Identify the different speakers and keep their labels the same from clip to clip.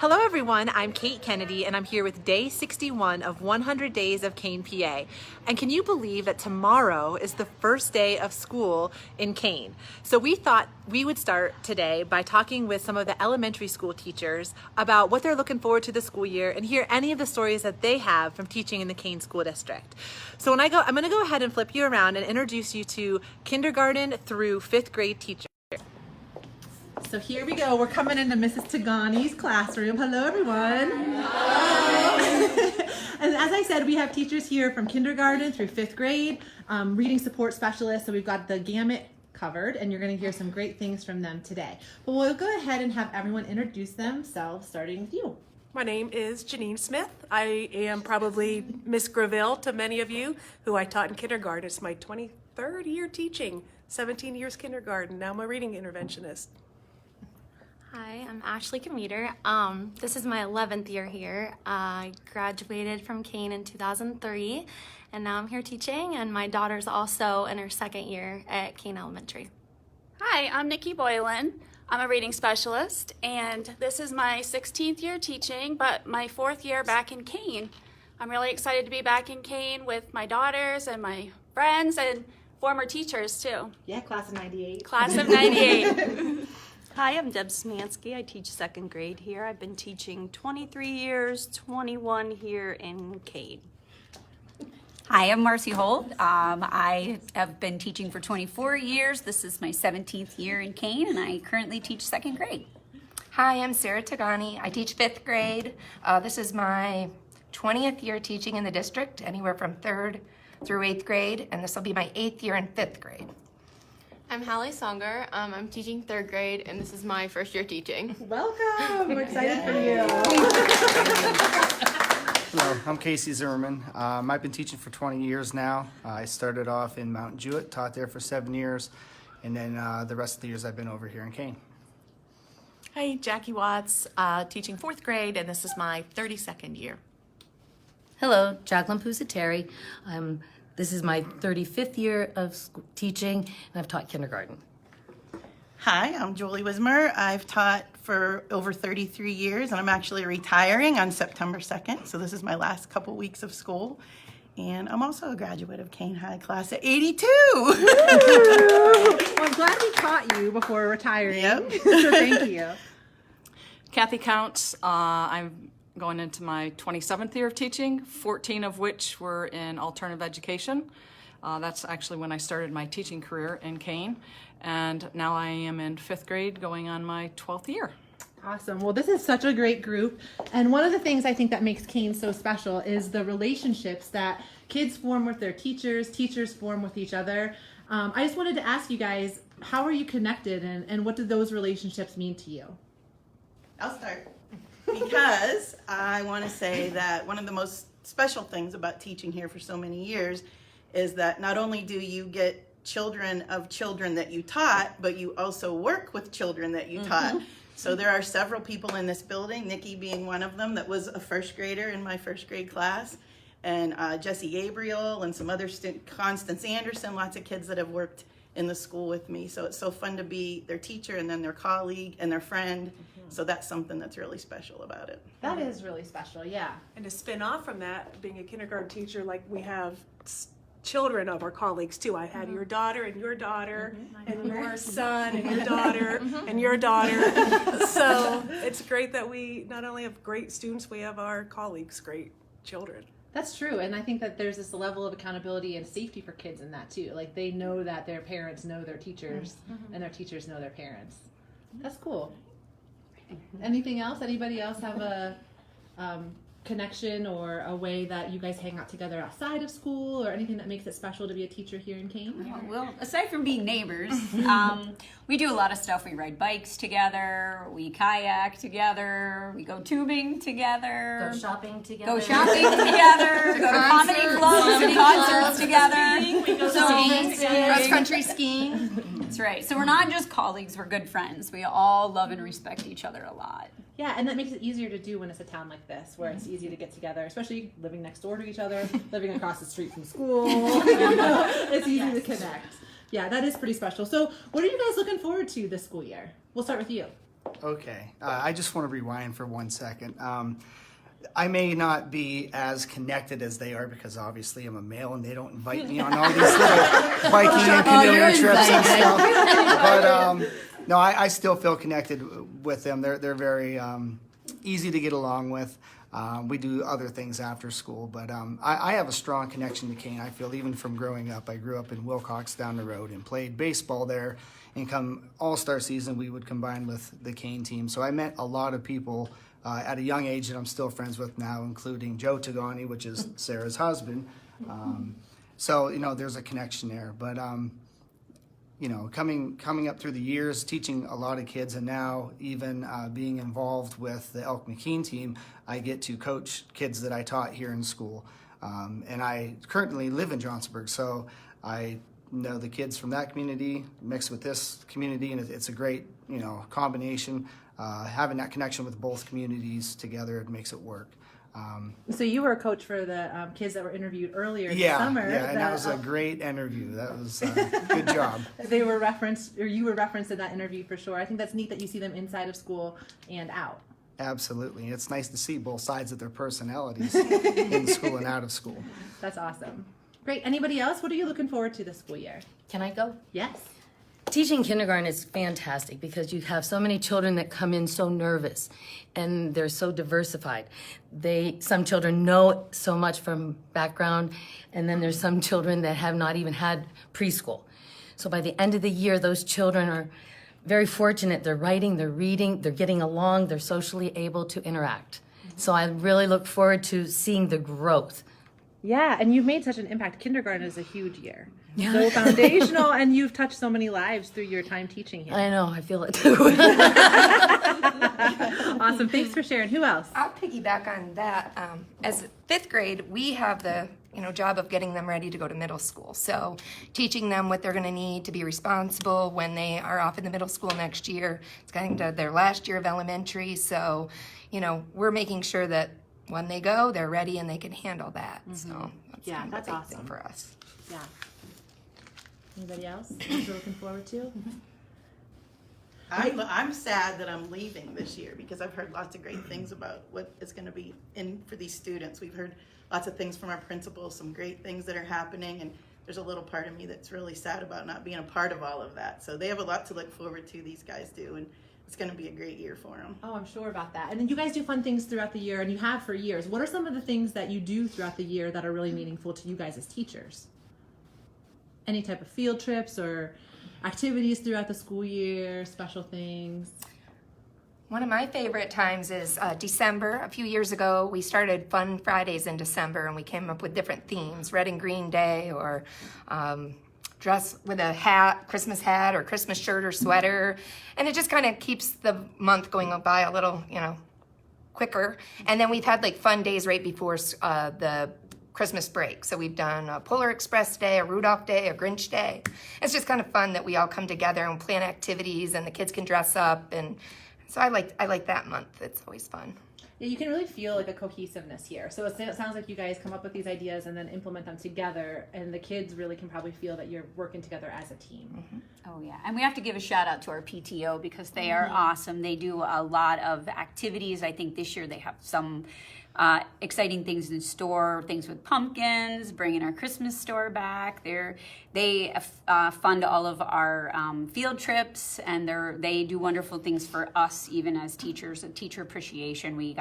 Speaker 1: Hello everyone, I'm Kate Kennedy and I'm here with day 61 of 100 Days of Kane, PA. And can you believe that tomorrow is the first day of school in Kane? So we thought we would start today by talking with some of the elementary school teachers about what they're looking forward to the school year and hear any of the stories that they have from teaching in the Kane School District. So I'm going to go ahead and flip you around and introduce you to kindergarten through 5th grade teachers. So here we go. We're coming into Mrs. Tagani's classroom. Hello, everyone. Hi. And as I said, we have teachers here from kindergarten through 5th grade, reading support specialists. So we've got the gamut covered, and you're going to hear some great things from them today. But we'll go ahead and have everyone introduce themselves, starting with you.
Speaker 2: My name is Janine Smith. I am probably Miss Graville to many of you who I taught in kindergarten. It's my 23rd year teaching, 17 years kindergarten. Now I'm a reading interventionist.
Speaker 3: Hi, I'm Ashley Commuter. This is my 11th year here. I graduated from Kane in 2003, and now I'm here teaching, and my daughter's also in her 2nd year at Kane Elementary.
Speaker 4: Hi, I'm Nikki Boylan. I'm a reading specialist, and this is my 16th year teaching, but my 4th year back in Kane. I'm really excited to be back in Kane with my daughters and my friends and former teachers too.
Speaker 1: Yeah, class of 98.
Speaker 4: Class of 98.
Speaker 5: Hi, I'm Deb Smansky. I teach 2nd grade here. I've been teaching 23 years, 21 here in Kane.
Speaker 6: Hi, I'm Marcy Holt. I have been teaching for 24 years. This is my 17th year in Kane, and I currently teach 2nd grade.
Speaker 7: Hi, I'm Sarah Tagani. I teach 5th grade. This is my 20th year teaching in the district, anywhere from 3rd through 8th grade, and this will be my 8th year in 5th grade.
Speaker 8: I'm Hallie Songer. I'm teaching 3rd grade, and this is my 1st year teaching.
Speaker 1: Welcome. We're excited for you.
Speaker 9: Hello, I'm Casey Zimmerman. I've been teaching for 20 years now. I started off in Mount Jewett, taught there for 7 years, and then the rest of the years I've been over here in Kane.
Speaker 2: Hi, Jackie Watts, teaching 4th grade, and this is my 32nd year.
Speaker 10: Hello, Jacqueline Pusateri. This is my 35th year of teaching, and I've taught kindergarten.
Speaker 11: Hi, I'm Julie Wismer. I've taught for over 33 years, and I'm actually retiring on September 2nd, so this is my last couple weeks of school. And I'm also a graduate of Kane High class of 82.
Speaker 1: Well, I'm glad we caught you before retiring.
Speaker 11: Yep.
Speaker 1: So thank you.
Speaker 12: Kathy Counts. I'm going into my 27th year of teaching, 14 of which were in alternative education. That's actually when I started my teaching career in Kane. And now I am in 5th grade going on my 12th year.
Speaker 1: Awesome. Well, this is such a great group. And one of the things I think that makes Kane so special is the relationships that kids form with their teachers, teachers form with each other. I just wanted to ask you guys, how are you connected and what do those relationships mean to you?
Speaker 11: I'll start. Because I want to say that one of the most special things about teaching here for so many years is that not only do you get children of children that you taught, but you also work with children that you taught. So there are several people in this building, Nikki being one of them, that was a 1st grader in my 1st grade class, and Jesse Gabriel and some other students, Constance Anderson, lots of kids that have worked in the school with me. So it's so fun to be their teacher and then their colleague and their friend. So that's something that's really special about it.
Speaker 1: That is really special, yeah.
Speaker 2: And to spin off from that, being a kindergarten teacher, like we have children of our colleagues too. I had your daughter and your daughter and your son and your daughter and your daughter. So it's great that we not only have great students, we have our colleagues, great children.
Speaker 1: That's true, and I think that there's this level of accountability and safety for kids in that too. Like they know that their parents know their teachers, and their teachers know their parents. That's cool. Anything else? Anybody else have a connection or a way that you guys hang out together outside of school or anything that makes it special to be a teacher here in Kane?
Speaker 6: Well, aside from being neighbors, we do a lot of stuff. We ride bikes together, we kayak together, we go tubing together.
Speaker 10: Go shopping together.
Speaker 6: Go to comedy clubs and concerts together.
Speaker 4: We go
Speaker 6: skiing.
Speaker 1: Cross-country skiing.
Speaker 6: That's right. So we're not just colleagues, we're good friends. We all love and respect each other a lot.
Speaker 1: Yeah, and that makes it easier to do when it's a town like this, where it's easy to get together, especially living next door to each other, living across the street from school. It's easy to connect. Yeah, that is pretty special. So what are you guys looking forward to this school year? We'll start with you.
Speaker 9: Okay, I just want to rewind for 1 second. I may not be as connected as they are because obviously I'm a male and they don't invite me on all these little biking and canoeing trips and stuff. But no, I still feel connected with them. They're very easy to get along with. We do other things after school, but I have a strong connection to Kane. I feel even from growing up. I grew up in Wilcox down the road and played baseball there. And come All-Star season, we would combine with the Kane team. So I met a lot of people at a young age that I'm still friends with now, including Joe Tagani, which is Sarah's husband. So, there's a connection there. But, coming up through the years, teaching a lot of kids, and now even being involved with the Elk McKean team, I get to coach kids that I taught here in school. And I currently live in Johnsonburg, so I know the kids from that community mixed with this community, and it's a great, combination. Having that connection with both communities together, it makes it work.
Speaker 1: So you were a coach for the kids that were interviewed earlier this summer.
Speaker 9: Yeah, and that was a great interview. That was a good job.
Speaker 1: They were referenced, or you were referenced in that interview for sure. I think that's neat that you see them inside of school and out.
Speaker 9: Absolutely. It's nice to see both sides of their personalities in school and out of school.
Speaker 1: That's awesome. Great. Anybody else? What are you looking forward to this school year?
Speaker 10: Can I go?
Speaker 1: Yes.
Speaker 10: Teaching kindergarten is fantastic because you have so many children that come in so nervous and they're so diversified. Some children know so much from background, and then there's some children that have not even had preschool. So by the end of the year, those children are very fortunate. They're writing, they're reading, they're getting along, they're socially able to interact. So I really look forward to seeing the growth.
Speaker 1: Yeah, and you've made such an impact. Kindergarten is a huge year. Yeah. So foundational, and you've touched so many lives through your time teaching here.
Speaker 10: I know, I feel it too.
Speaker 1: Awesome, thanks for sharing. Who else?
Speaker 7: I'll piggyback on that. As fifth grade, we have the job of getting them ready to go to middle school. So teaching them what they're going to need to be responsible when they are off in the middle school next year. It's getting to their last year of elementary. So, we're making sure that when they go, they're ready and they can handle that. Mm-hmm. So that's kind of
Speaker 1: that's
Speaker 7: a big
Speaker 1: awesome
Speaker 7: thing for us.
Speaker 1: Yeah. Anybody else you're looking forward to?
Speaker 11: I'm sad that I'm leaving this year because I've heard lots of great things about what is going to be in for these students. We've heard lots of things from our principals, some great things that are happening, and there's a little part of me that's really sad about not being a part of all of that. So they have a lot to look forward to, these guys do, and it's going to be a great year for them.
Speaker 1: Oh, I'm sure about that. And then you guys do fun things throughout the year, and you have for years. What are some of the things that you do throughout the year that are really meaningful to you guys as teachers? Any type of field trips or activities throughout the school year, special things?
Speaker 7: One of my favorite times is December. A few years ago, we started Fun Fridays in December, and we came up with different themes, Red and Green Day, or dress with a hat, Christmas hat, or Christmas shirt or sweater. And it just kind of keeps the month going by a little, quicker. And then we've had like fun days right before the Christmas break. So we've done a Polar Express Day, a Rudolph Day, a Grinch Day. It's just kind of fun that we all come together and plan activities, and the kids can dress up. And so I like that month. It's always fun.
Speaker 1: Yeah, you can really feel like a cohesiveness here. So it sounds like you guys come up with these ideas and then implement them together, and the kids really can probably feel that you're working together as a team.
Speaker 6: Mm-hmm. Oh yeah, and we have to give a shout out to our PTO because they are awesome. They do a lot of activities. I think this year they have some exciting things in store, things with pumpkins, bringing our Christmas store back. They fund all of our field trips, and they do wonderful things for us, even as teachers. A teacher appreciation.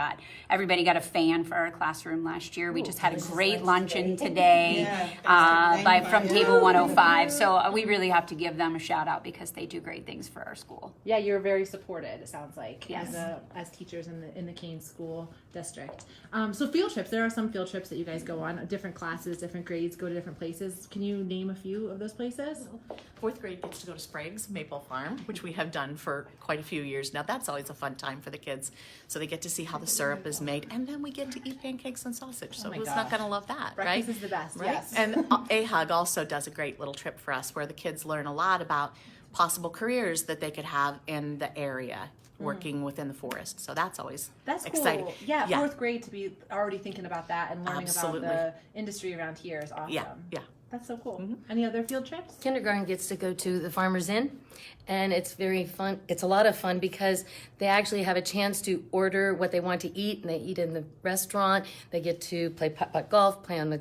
Speaker 6: Everybody got a fan for our classroom last year. We just had a great luncheon today from Table 105. So we really have to give them a shout out because they do great things for our school.
Speaker 1: Yeah, you're very supported, it sounds like,
Speaker 6: yes,
Speaker 1: as teachers in the Kane School District. So field trips, there are some field trips that you guys go on, different classes, different grades, go to different places. Can you name a few of those places?
Speaker 13: Fourth grade gets to go to Sprague's Maple Farm, which we have done for quite a few years now. That's always a fun time for the kids. So they get to see how the syrup is made, and then we get to eat pancakes and sausage. So who's not going to love that, right?
Speaker 1: Breakfast is the best,
Speaker 13: right?
Speaker 1: yes.
Speaker 13: And AHUG also does a great little trip for us where the kids learn a lot about possible careers that they could have in the area, working within the forest. So that's always exciting.
Speaker 1: Cool. Yeah, fourth grade to be already thinking about that and learning about the industry around here is awesome.
Speaker 13: Yeah.
Speaker 1: That's so cool. Any other field trips?
Speaker 10: Kindergarten gets to go to the Farmer's Inn, and it's very fun. It's a lot of fun because they actually have a chance to order what they want to eat, and they eat in the restaurant. They get to play putt-putt golf, play on the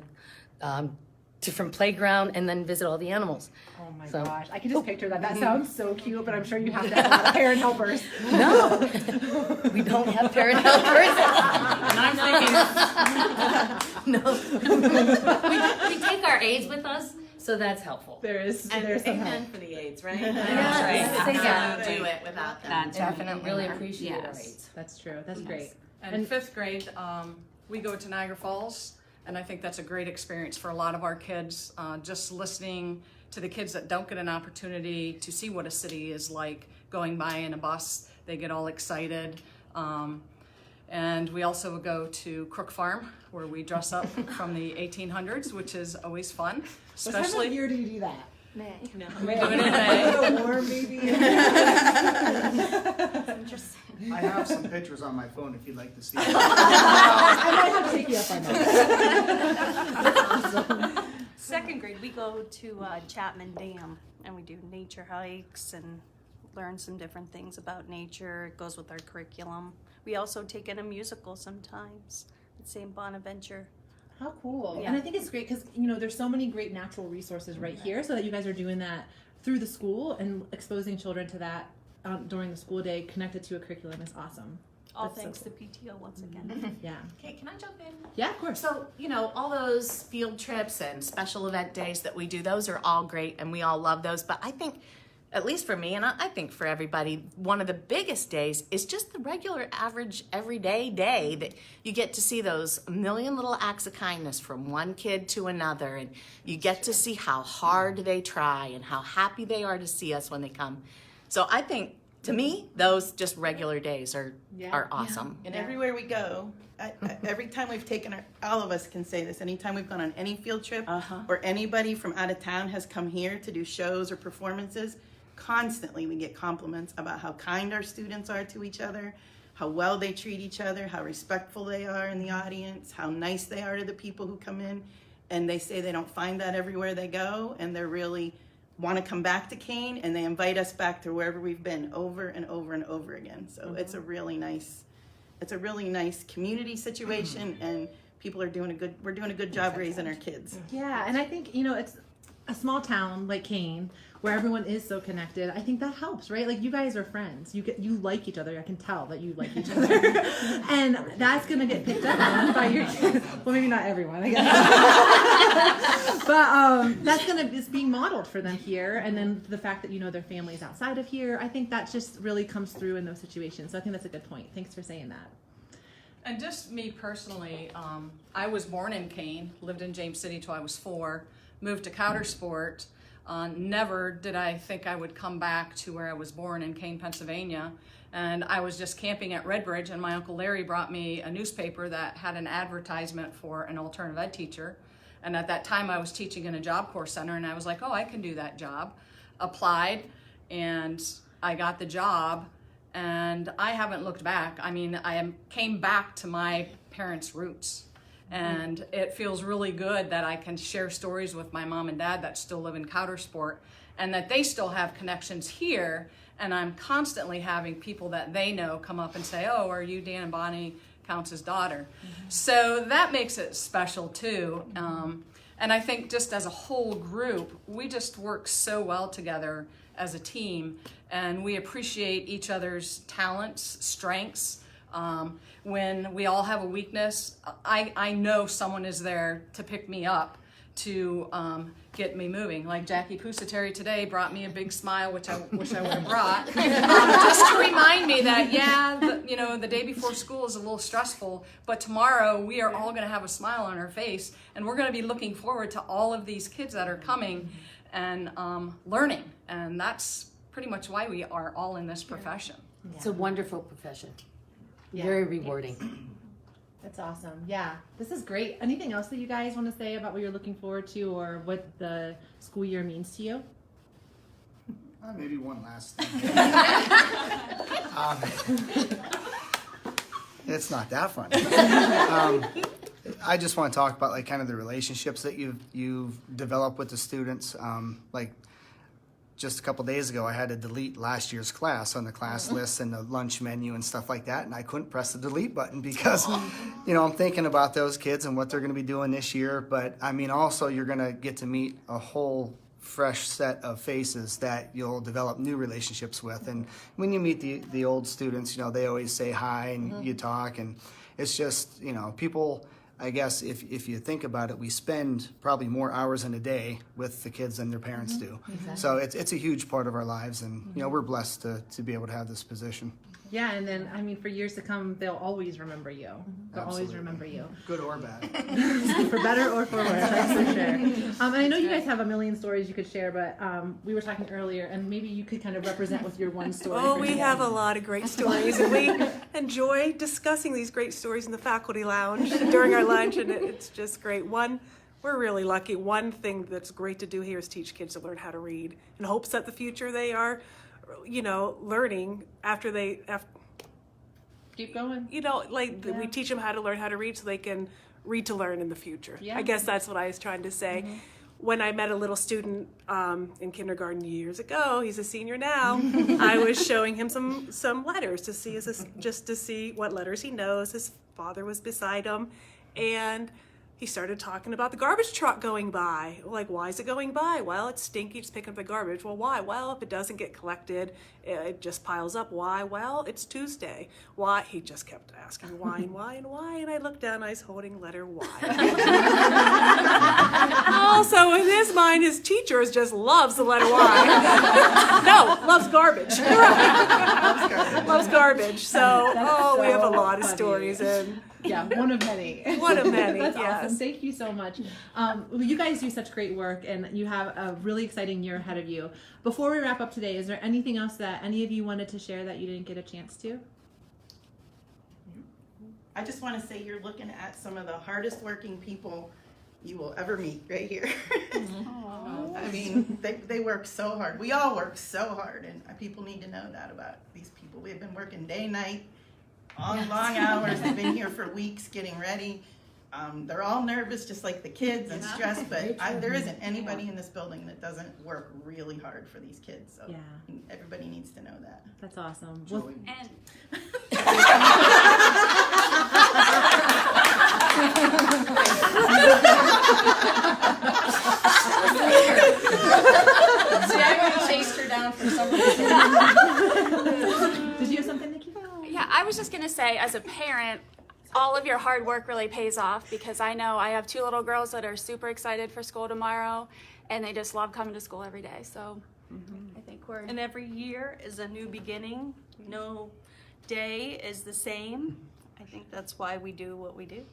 Speaker 10: different playground, and then visit all the animals.
Speaker 1: Oh my gosh, I can just picture that. That sounds so cute, but I'm sure you have to have a lot of parent helpers.
Speaker 10: No, we don't have parent helpers.
Speaker 13: And I'm thinking,
Speaker 10: No, we take our aides with us, so that's helpful.
Speaker 1: There's some
Speaker 13: amen
Speaker 1: help.
Speaker 13: for the AIDS, right?
Speaker 10: That's right.
Speaker 13: Say
Speaker 10: Yeah.
Speaker 13: that. Do it without them.
Speaker 6: That's right.
Speaker 10: Definitely really appreciate our
Speaker 6: Yes.
Speaker 10: aides.
Speaker 1: That's true. That's great.
Speaker 12: And fifth grade, we go to Niagara Falls, and I think that's a great experience for a lot of our kids. Just listening to the kids that don't get an opportunity to see what a city is like, going by in a bus, they get all excited. And we also go to Crook Farm, where we dress up from the 1800s, which is always fun.
Speaker 1: What time of year do you do that?
Speaker 3: May.
Speaker 13: No.
Speaker 12: We do it in May.
Speaker 1: Warm, maybe.
Speaker 3: Interesting.
Speaker 9: I have some pictures on my phone if you'd like to see them.
Speaker 1: I might have to take you up on that.
Speaker 5: Second grade, we go to Chapman Dam, and we do nature hikes and learn some different things about nature. It goes with our curriculum. We also take in a musical sometimes at St. Bonaventure.
Speaker 1: How cool.
Speaker 5: Yeah.
Speaker 1: And I think it's great because, you know, there's so many great natural resources right here, so that you guys are doing that through the school and exposing children to that during the school day connected to a curriculum is awesome.
Speaker 5: All
Speaker 1: That's so
Speaker 5: thanks
Speaker 1: cool.
Speaker 5: to PTO once again.
Speaker 1: Yeah.
Speaker 13: Okay, can I jump in?
Speaker 1: Yeah, of course.
Speaker 13: So, you know, all those field trips and special event days that we do, those are all great and we all love those. But I think, at least for me, and I think for everybody, one of the biggest days is just the regular, average, everyday day that you get to see those million little acts of kindness from one kid to another. And you get to see how hard they try and how happy they are to see us when they come. So I think, to me, those just regular days are awesome.
Speaker 11: And everywhere we go, every time we've taken all of us can say this, anytime we've gone on any field trip or anybody from out of town has come here to do shows or performances, constantly we get compliments about how kind our students are to each other, how well they treat each other, how respectful they are in the audience, how nice they are to the people who come in. And they say they don't find that everywhere they go, and they're really want to come back to Kane, and they invite us back to wherever we've been over and over and over again. So it's a really nice community situation, and people are we're doing a good job raising our kids.
Speaker 1: Yeah, and I think, you know, it's a small town like Kane where everyone is so connected. I think that helps, right? Like, you guys are friends. You like each other. I can tell that you like each other. And that's going to get picked up on by your kids. Well, maybe not everyone, I guess. But that's going to is being modeled for them here. And then the fact that, you know, their family's outside of here, I think that just really comes through in those situations. So I think that's a good point. Thanks for saying that.
Speaker 12: And just me personally, I was born in Kane, lived in James City till I was 4, moved to Coudersport. Never did I think I would come back to where I was born in Kane, Pennsylvania. And I was just camping at Redbridge, and my Uncle Larry brought me a newspaper that had an advertisement for an alternative ed teacher. And at that time I was teaching in a Job Corps center, and I was like, oh, I can do that job. Applied, and I got the job, and I haven't looked back. I mean, came back to my parents' roots. And it feels really good that I can share stories with my mom and dad that still live in Coudersport, and that they still have connections here. And I'm constantly having people that they know come up and say, oh, are you Dan and Bonnie Counts' daughter? So that makes it special too. And I think just as a whole group, we just work so well together as a team, and we appreciate each other's talents, strengths. When we all have a weakness, I know someone is there to pick me up, to get me moving. Like Jackie Pusateri today brought me a big smile, which I wish I would have brought, just to remind me that, the day before school is a little stressful, but tomorrow we are all going to have a smile on our face, and we're going to be looking forward to all of these kids that are coming and learning. And that's pretty much why we are all in this profession.
Speaker 10: It's a wonderful profession.
Speaker 1: Yeah.
Speaker 10: Very rewarding.
Speaker 1: That's awesome. Yeah, this is great. Anything else that you guys want to say about what you're looking forward to or what the school year means to you?
Speaker 9: Maybe one last thing. It's not that funny. I just want to talk about like kind of the relationships that you've developed with the students. Like just a couple days ago, I had to delete last year's class on the class list and the lunch menu and stuff like that, and I couldn't press the delete button because, I'm thinking about those kids and what they're going to be doing this year. But I mean, also you're going to get to meet a whole fresh set of faces that you'll develop new relationships with. And when you meet the old students, they always say hi and you talk, and it's just, people. I guess if you think about it, we spend probably more hours in a day with the kids than their parents do.
Speaker 1: Exactly.
Speaker 9: So it's a huge part of our lives, and we're blessed to be able to have this position.
Speaker 1: Yeah, and then I mean, for years to come, they'll always remember you. They'll always remember you,
Speaker 9: Good or bad.
Speaker 1: for better or for worse. That's for sure. And I know you guys have a million stories you could share, but we were talking earlier, and maybe you could kind of represent with your one story.
Speaker 2: Oh,
Speaker 1: for
Speaker 2: we
Speaker 1: today.
Speaker 2: have a lot of great stories, and we enjoy discussing these great stories in the faculty lounge during our lunch, and it's just great. We're really lucky. One thing that's great to do here is teach kids to learn how to read, in hopes that the future they are, learning after they
Speaker 1: Keep going.
Speaker 2: we teach them how to learn how to read so they can read to learn in the future.
Speaker 1: Yeah.
Speaker 2: I guess that's what I was trying to say. When I met a little student in kindergarten years ago, he's a senior now, I was showing him some letters to see what letters he knows. His father was beside him, and he started talking about the garbage truck going by. Like, why is it going by? Well, it's stinky, it's picking up the garbage. Well, why? Well, if it doesn't get collected, it just piles up. Why? Well, it's Tuesday. Why? He just kept asking why and why and why, and I looked down, I was holding letter Y. Also, in his mind, his teacher just loves the letter Y. No, loves garbage. Loves garbage. So, we have a lot of stories, and
Speaker 1: Yeah, one of many.
Speaker 2: One of many,
Speaker 1: That's
Speaker 2: yes.
Speaker 1: awesome. Thank you so much. You guys do such great work, and you have a really exciting year ahead of you. Before we wrap up today, is there anything else that any of you wanted to share that you didn't get a chance to?
Speaker 11: I just want to say you're looking at some of the hardest working people you will ever meet right here. I mean, they work so hard. We all work so hard, and people need to know that about these people. We've been working day, night, long hours. They've been here for weeks getting ready. They're all nervous, just like the kids, and stressed, but there isn't anybody in this building that doesn't work really hard for these kids. So everybody needs to know that.
Speaker 1: That's awesome.
Speaker 4: And
Speaker 6: See, I already chased her down for some reason.
Speaker 1: Did you have something, Nikki?
Speaker 4: yeah, I was just gonna say, as a parent, all of your hard work really pays off, because I know I have 2 little girls that are super excited for school tomorrow, and they just love coming to school every day. So I think we're
Speaker 5: And every year is a new beginning. No day is the same. I think that's why we do what we do.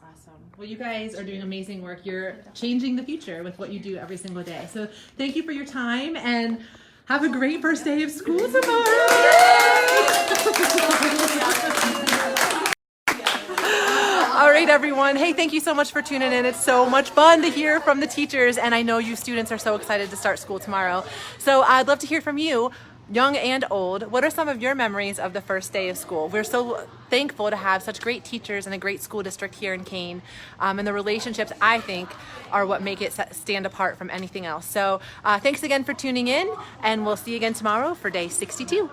Speaker 1: Awesome. Well, you guys are doing amazing work. You're changing the future with what you do every single day. So thank you for your time, and have a great first day of school tomorrow. All right, everyone. Hey, thank you so much for tuning in. It's so much fun to hear from the teachers, and I know you students are so excited to start school tomorrow. So I'd love to hear from you, young and old. What are some of your memories of the first day of school? We're so thankful to have such great teachers and a great school district here in Kane, and the relationships, I think, are what make it stand apart from anything else. So thanks again for tuning in, and we'll see you again tomorrow for day 62.